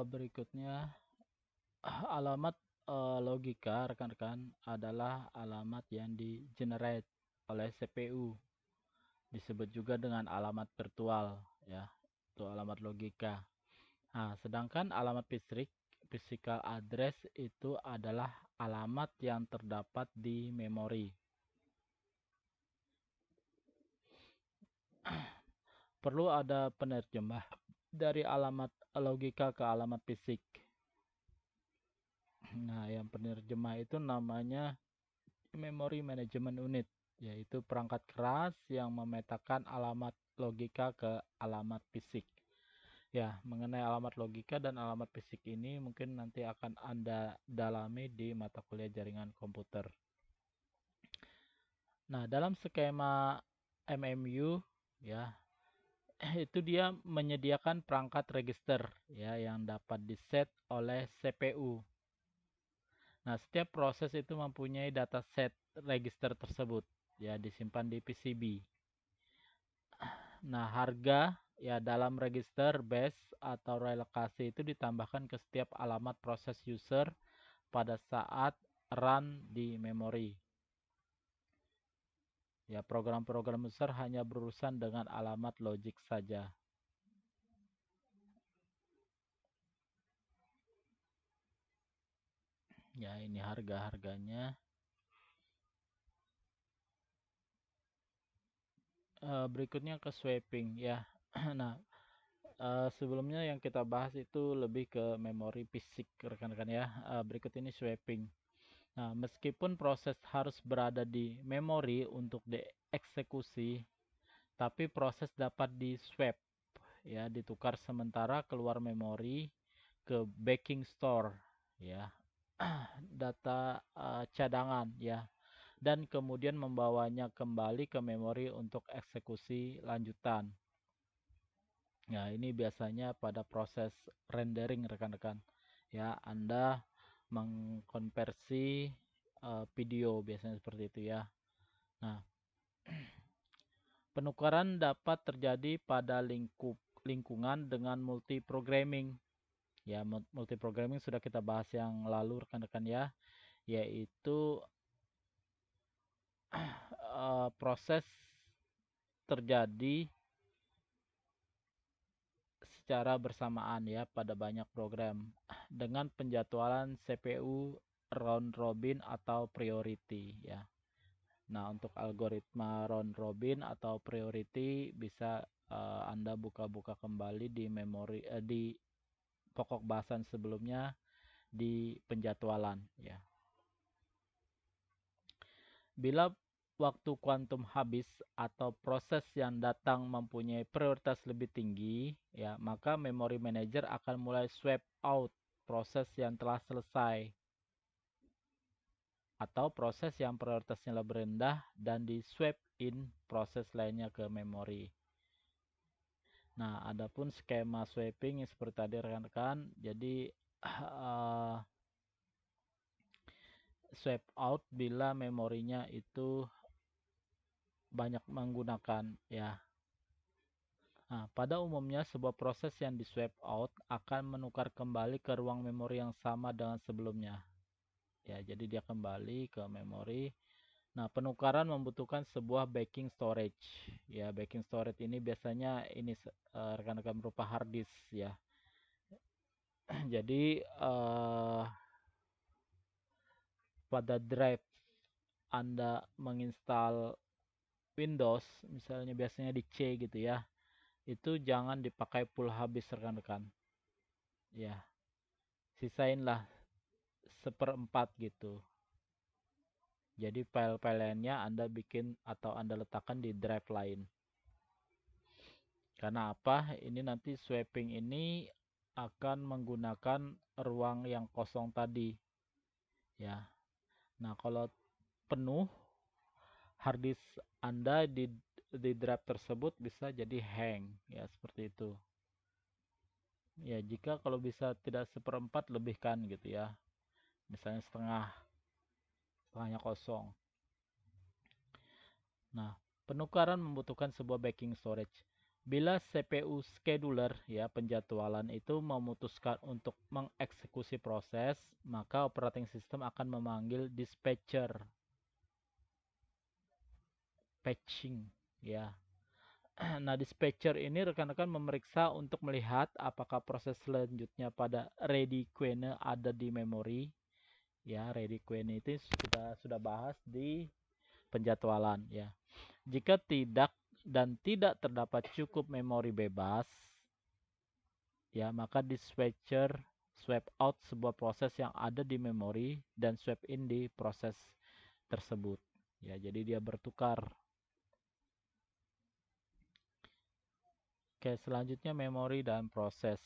Berikutnya alamat logika rekan-rekan adalah alamat yang di-generate oleh CPU. Disebut juga dengan alamat virtual ya. Itu alamat logika. Nah, sedangkan alamat physical address itu adalah alamat yang terdapat di memori. Perlu ada penerjemah dari alamat logika ke alamat fisik. Nah, yang penerjemah itu namanya Memory Management Unit, yaitu perangkat keras yang memetakan alamat logika ke alamat fisik. Ya, mengenai alamat logika dan alamat fisik ini mungkin nanti akan Anda dalami di mata kuliah jaringan komputer. Nah, dalam skema MMU ya, itu dia menyediakan perangkat register ya yang dapat diset oleh CPU. Nah, setiap proses itu mempunyai dataset register tersebut ya disimpan di PCB. Nah, harga ya dalam register base atau relokasi itu ditambahkan ke setiap alamat proses user pada saat run di memori. Ya, program-program user hanya berurusan dengan alamat logik saja. Ya, ini harga-harganya. Berikutnya ke swapping ya. Nah, sebelumnya yang kita bahas itu lebih ke memori fisik rekan-rekan ya. Berikut ini swapping. Nah, meskipun proses harus berada di memori untuk dieksekusi, tapi proses dapat di-swap ya, ditukar sementara keluar memori ke backing store ya. Data cadangan ya, dan kemudian membawanya kembali ke memori untuk eksekusi lanjutan. Ya, ini biasanya pada proses rendering rekan-rekan. Ya, Anda mengkonversi video biasanya seperti itu ya. Nah, penukaran dapat terjadi pada lingkungan dengan multiprogramming. Ya, multiprogramming sudah kita bahas yang lalu rekan-rekan ya, yaitu proses terjadi secara bersamaan ya pada banyak program dengan penjadwalan CPU round robin atau priority ya. Nah, untuk algoritma round robin atau priority bisa Anda buka-buka kembali di memori di pokok bahasan sebelumnya di penjadwalan ya. Bila waktu kuantum habis atau proses yang datang mempunyai prioritas lebih tinggi, ya, maka memory manager akan mulai swap out proses yang telah selesai atau proses yang prioritasnya lebih rendah dan di swap in proses lainnya ke memori. Nah, adapun skema swapping seperti tadi rekan-rekan, jadi swap out bila memorinya itu banyak menggunakan ya. Nah, pada umumnya sebuah proses yang di swap out akan menukar kembali ke ruang memori yang sama dengan sebelumnya. Ya, jadi dia kembali ke memori. Nah, penukaran membutuhkan sebuah backing storage. Ya, backing storage ini biasanya ini rekan-rekan berupa hard disk ya. Jadi pada drive Anda menginstal Windows, misalnya biasanya di C gitu ya, itu jangan dipakai full habis rekan-rekan. Ya, sisainlah seperempat gitu. Jadi file-file lainnya Anda bikin atau Anda letakkan di drive lain. Karena apa? Ini nanti swapping ini akan menggunakan ruang yang kosong tadi. Ya. Nah, kalau penuh harddisk Anda di drive tersebut bisa jadi hang ya seperti itu. Ya, jika kalau bisa tidak seperempat lebihkan gitu ya. Misalnya setengahnya kosong. Nah, penukaran membutuhkan sebuah backing storage. Bila CPU scheduler ya penjadwalan itu memutuskan untuk mengeksekusi proses, maka operating system akan memanggil dispatcher patching ya. Nah, dispatcher ini rekan-rekan memeriksa untuk melihat apakah proses selanjutnya pada ready queue ada di memori. Ya, ready queue itu kita sudah bahas di penjadwalan ya. Jika tidak dan tidak terdapat cukup memori bebas, ya maka dispatcher swap out sebuah proses yang ada di memori dan swap in di proses tersebut. Ya, jadi dia bertukar. Oke, selanjutnya memori dan proses.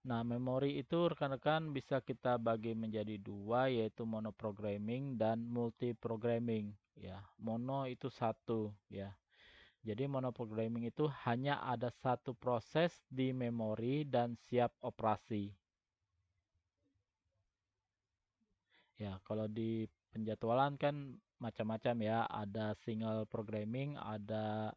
Nah, memori itu rekan-rekan bisa kita bagi menjadi dua, yaitu monoprogramming dan multiprogramming. Ya, mono itu satu, ya. Jadi monoprogramming itu hanya ada satu proses di memori dan siap operasi. Ya, kalau di penjadwalan kan macam-macam ya, ada single programming, ada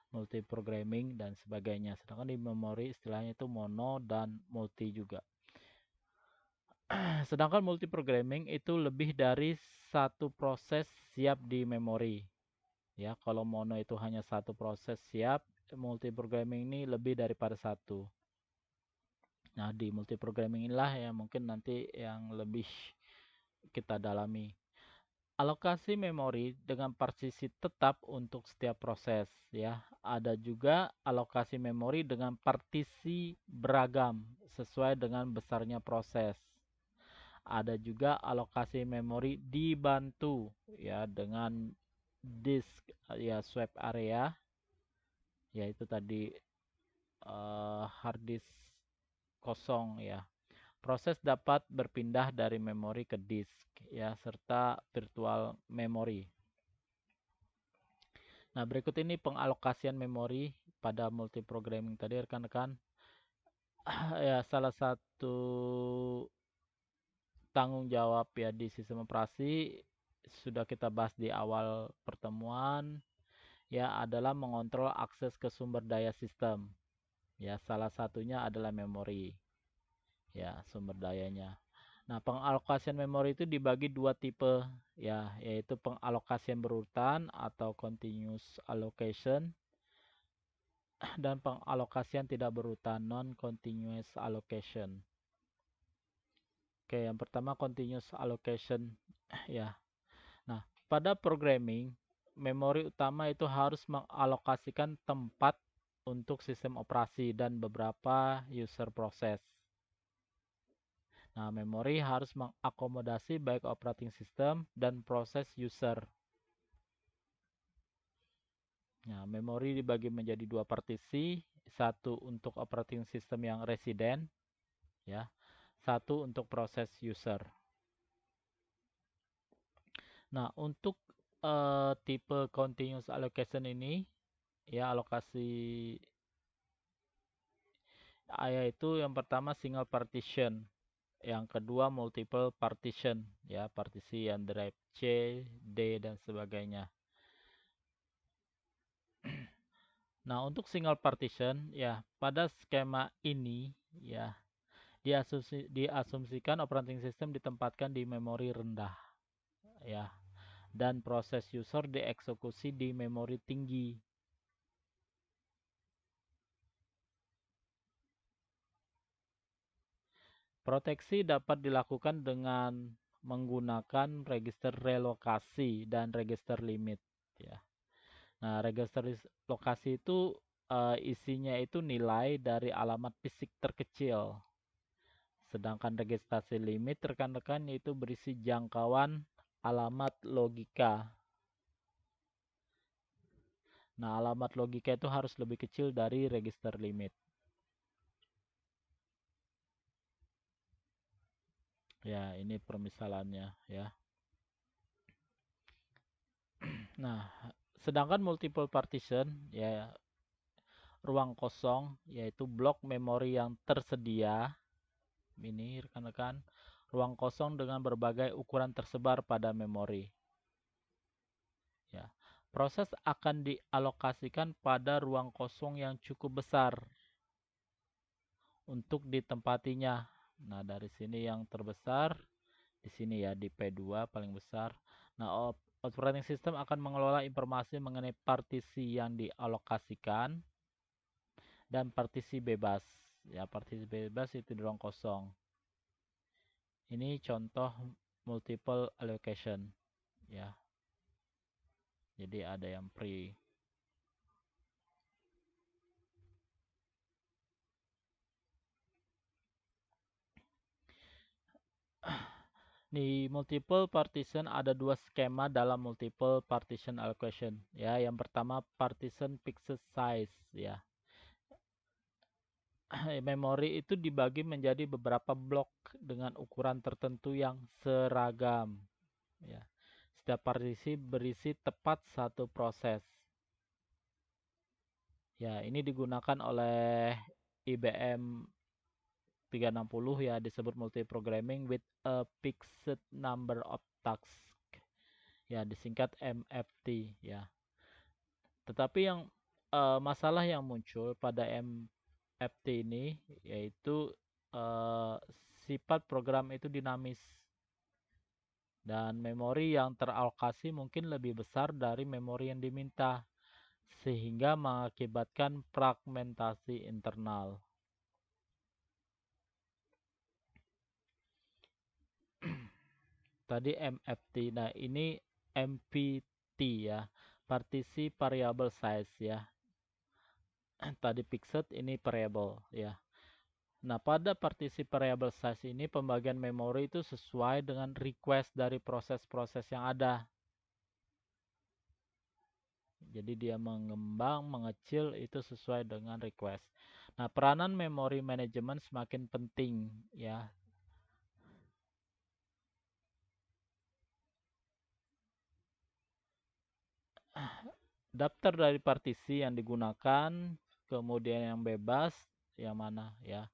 multiprogramming dan sebagainya. Sedangkan di memori istilahnya itu mono dan multi juga. Sedangkan multiprogramming itu lebih dari satu proses siap di memori. Ya, kalau mono itu hanya satu proses siap, multiprogramming ini lebih daripada satu. Nah, di multiprogramming inilah yang mungkin nanti yang lebih kita dalami. Alokasi memori dengan partisi tetap untuk setiap proses ya. Ada juga alokasi memori dengan partisi beragam sesuai dengan besarnya proses. Ada juga alokasi memori dibantu ya dengan disk ya swap area, yaitu tadi hard disk kosong ya. Proses dapat berpindah dari memori ke disk ya serta virtual memory. Nah, berikut ini pengalokasian memori pada multiprogramming tadi rekan-rekan. Ya, salah satu tanggung jawab ya di sistem operasi sudah kita bahas di awal pertemuan ya adalah mengontrol akses ke sumber daya sistem. Ya, salah satunya adalah memori. Ya, sumber dayanya. Nah, pengalokasian memori itu dibagi dua tipe ya, yaitu pengalokasian berurutan atau continuous allocation dan pengalokasian tidak berurutan non-continuous allocation. Oke, yang pertama continuous allocation ya. Nah, pada programming, memori utama itu harus mengalokasikan tempat untuk sistem operasi dan beberapa user proses. Nah, memori harus mengakomodasi baik operating system dan proses user. Nah, memori dibagi menjadi dua partisi, satu untuk operating system yang resident, ya, satu untuk proses user. Nah, untuk tipe continuous allocation ini, ya alokasi yaitu yang pertama single partition, yang kedua multiple partition, ya partisi yang drive C, D dan sebagainya. Nah, untuk single partition, ya pada skema ini, ya diasumsikan operating system ditempatkan di memori rendah, ya, dan proses user dieksekusi di memori tinggi. Proteksi dapat dilakukan dengan menggunakan register relokasi dan register limit, ya. Nah, register lokasi itu isinya itu nilai dari alamat fisik terkecil. Sedangkan registrasi limit rekan-rekan itu berisi jangkauan alamat logika. Nah, alamat logika itu harus lebih kecil dari register limit. Ya, ini permisalannya ya. Nah, sedangkan multiple partition ya ruang kosong yaitu blok memori yang tersedia. Ini rekan-rekan, ruang kosong dengan berbagai ukuran tersebar pada memori. Ya. Proses akan dialokasikan pada ruang kosong yang cukup besar untuk ditempatinya. Nah, dari sini yang terbesar, di sini ya, di P2 paling besar. Nah, operating system akan mengelola informasi mengenai partisi yang dialokasikan dan partisi bebas. Ya, partisi bebas itu di ruang kosong. Ini contoh multiple allocation. Ya, jadi ada yang free. Di multiple partition ada dua skema dalam multiple partition allocation. Ya, yang pertama partition fixed size. Ya, memori itu dibagi menjadi beberapa blok dengan ukuran tertentu yang seragam. Ya, setiap partisi berisi tepat satu proses. Ya, ini digunakan oleh IBM 360 ya, disebut multiprogramming with a fixed number of tasks. Ya, disingkat MFT ya. Tetapi yang masalah yang muncul pada MFT ini yaitu eh, sifat program itu dinamis dan memori yang teralokasi mungkin lebih besar dari memori yang diminta sehingga mengakibatkan fragmentasi internal. Tadi MFT, nah ini MPT ya, partisi variable size ya. Tadi fixed, ini variable ya. Nah, pada partisi variable size ini pembagian memori itu sesuai dengan request dari proses-proses yang ada. Jadi dia mengembang, mengecil itu sesuai dengan request. Nah, peranan memory management semakin penting ya. Daftar dari partisi yang digunakan, kemudian yang bebas, yang mana ya.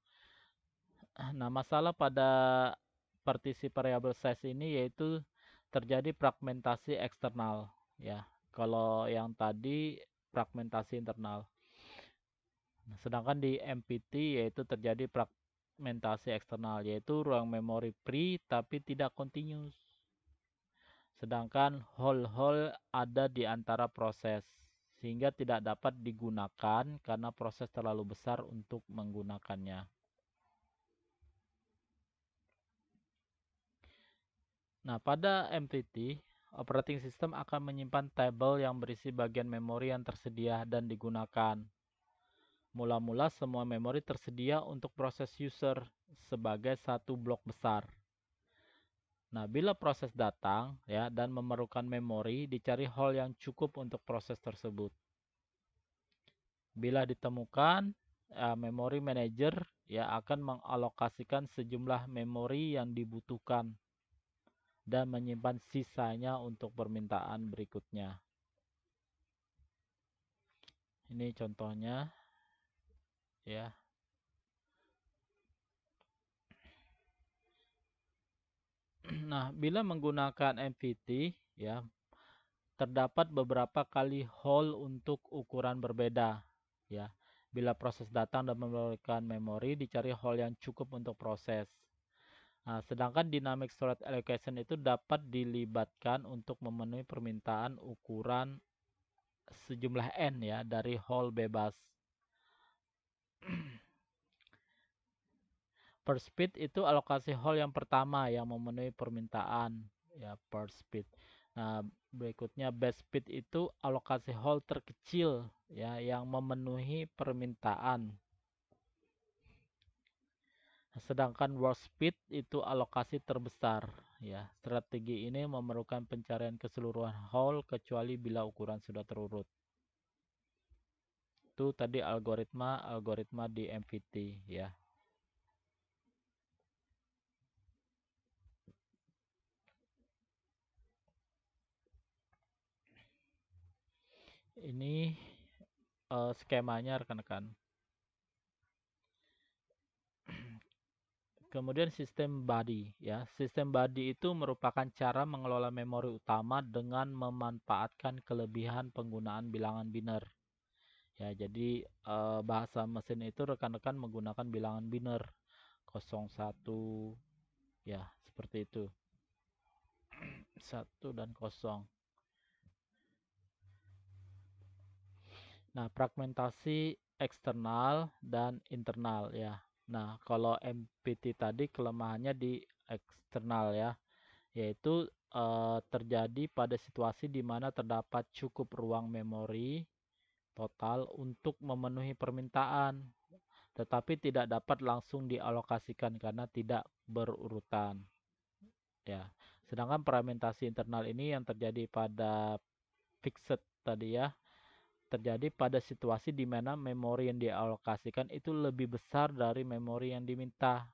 Nah, masalah pada partisi variable size ini yaitu terjadi fragmentasi eksternal ya. Kalau yang tadi fragmentasi internal. Nah, sedangkan di MPT yaitu terjadi fragmentasi eksternal yaitu ruang memori free tapi tidak continuous. Sedangkan hole-hole ada di antara proses sehingga tidak dapat digunakan karena proses terlalu besar untuk menggunakannya. Nah, pada MPT, operating system akan menyimpan tabel yang berisi bagian memori yang tersedia dan digunakan. Mula-mula semua memori tersedia untuk proses user sebagai satu blok besar. Nah, bila proses datang ya dan memerlukan memori, dicari hole yang cukup untuk proses tersebut. Bila ditemukan, memory manager ya akan mengalokasikan sejumlah memori yang dibutuhkan dan menyimpan sisanya untuk permintaan berikutnya. Ini contohnya ya. Nah, bila menggunakan MPT ya, terdapat beberapa kali hole untuk ukuran berbeda ya. Bila proses datang dan memerlukan memori, dicari hole yang cukup untuk proses. Nah, sedangkan dynamic storage allocation itu dapat dilibatkan untuk memenuhi permintaan ukuran sejumlah n ya dari hole bebas. Per speed itu alokasi hole yang pertama yang memenuhi permintaan ya per speed. Nah, berikutnya base speed itu alokasi hole terkecil ya yang memenuhi permintaan. Sedangkan worst speed itu alokasi terbesar ya. Strategi ini memerlukan pencarian keseluruhan hole kecuali bila ukuran sudah terurut. Itu tadi algoritma di MVT ya. Ini skemanya rekan-rekan. Kemudian sistem body ya. Sistem body itu merupakan cara mengelola memori utama dengan memanfaatkan kelebihan penggunaan bilangan biner. Ya, jadi bahasa mesin itu rekan-rekan menggunakan bilangan biner 01 ya, seperti itu. 1 dan 0. Nah, fragmentasi eksternal dan internal ya. Nah, kalau MPT tadi kelemahannya di eksternal ya, yaitu terjadi pada situasi di mana terdapat cukup ruang memori total untuk memenuhi permintaan, tetapi tidak dapat langsung dialokasikan karena tidak berurutan. Ya, sedangkan fragmentasi internal ini yang terjadi pada fixed tadi ya, terjadi pada situasi di mana memori yang dialokasikan itu lebih besar dari memori yang diminta,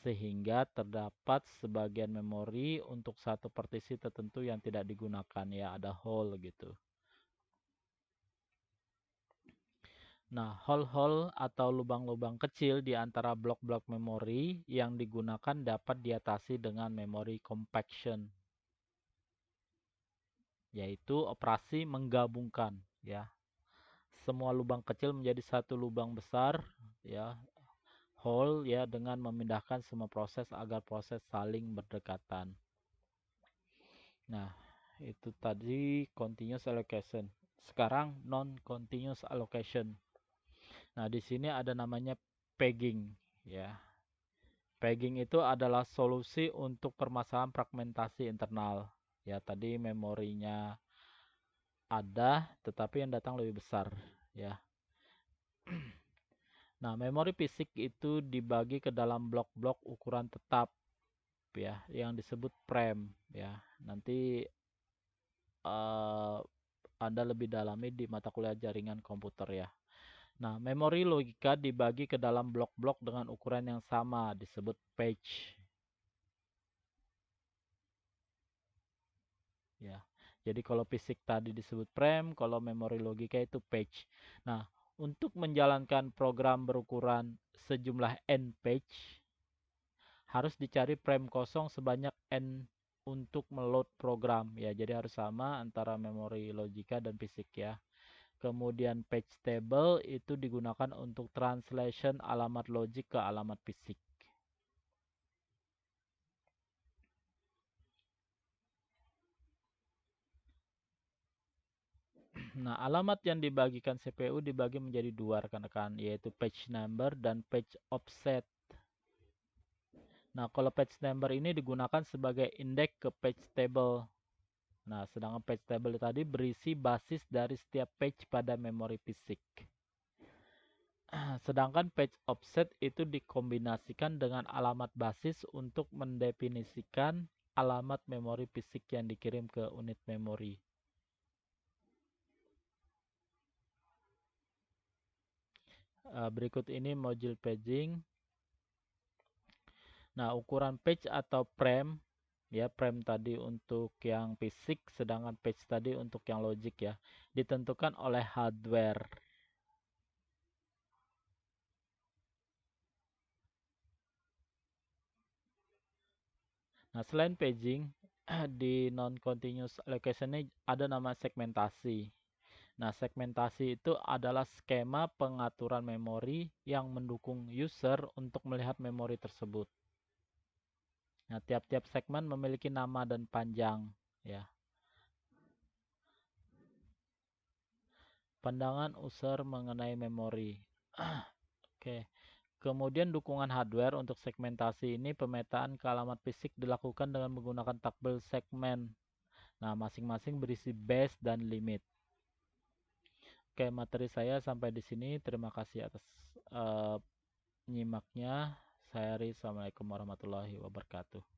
sehingga terdapat sebagian memori untuk satu partisi tertentu yang tidak digunakan ya, ada hole gitu. Nah, hole-hole atau lubang-lubang kecil di antara blok-blok memori yang digunakan dapat diatasi dengan memory compaction, yaitu operasi menggabungkan ya. Semua lubang kecil menjadi satu lubang besar ya, hole ya, dengan memindahkan semua proses agar proses saling berdekatan. Nah, itu tadi continuous allocation. Sekarang non-continuous allocation. Nah, di sini ada namanya pegging ya. Pegging itu adalah solusi untuk permasalahan fragmentasi internal. Ya, tadi memorinya ada, tetapi yang datang lebih besar ya. Nah, memori fisik itu dibagi ke dalam blok-blok ukuran tetap ya, yang disebut frame ya. Nanti Anda lebih dalami di mata kuliah jaringan komputer ya. Nah, memori logika dibagi ke dalam blok-blok dengan ukuran yang sama, disebut page. Ya. Jadi kalau fisik tadi disebut frame, kalau memori logika itu page. Nah, untuk menjalankan program berukuran sejumlah n page, harus dicari frame kosong sebanyak n untuk meload program. Ya, jadi harus sama antara memori logika dan fisik ya. Kemudian page table itu digunakan untuk translation alamat logik ke alamat fisik. Nah, alamat yang dibagikan CPU dibagi menjadi dua rekan-rekan, yaitu page number dan page offset. Nah, kalau page number ini digunakan sebagai indeks ke page table. Nah, sedangkan page table tadi berisi basis dari setiap page pada memori fisik. Sedangkan page offset itu dikombinasikan dengan alamat basis untuk mendefinisikan alamat memori fisik yang dikirim ke unit memori. Berikut ini module paging. Nah, ukuran page atau frame ya, frame tadi untuk yang fisik, sedangkan page tadi untuk yang logik ya, ditentukan oleh hardware. Nah, selain paging, di non-continuous allocation ini ada nama segmentasi. Nah, segmentasi itu adalah skema pengaturan memori yang mendukung user untuk melihat memori tersebut. Nah, tiap-tiap segmen memiliki nama dan panjang ya. Pandangan user mengenai memori. Oke. Kemudian dukungan hardware untuk segmentasi ini, pemetaan ke alamat fisik dilakukan dengan menggunakan tabel segmen. Nah, masing-masing berisi base dan limit. Oke, materi saya sampai di sini. Terima kasih atas menyimaknya. Saya Ari, Assalamualaikum warahmatullahi wabarakatuh.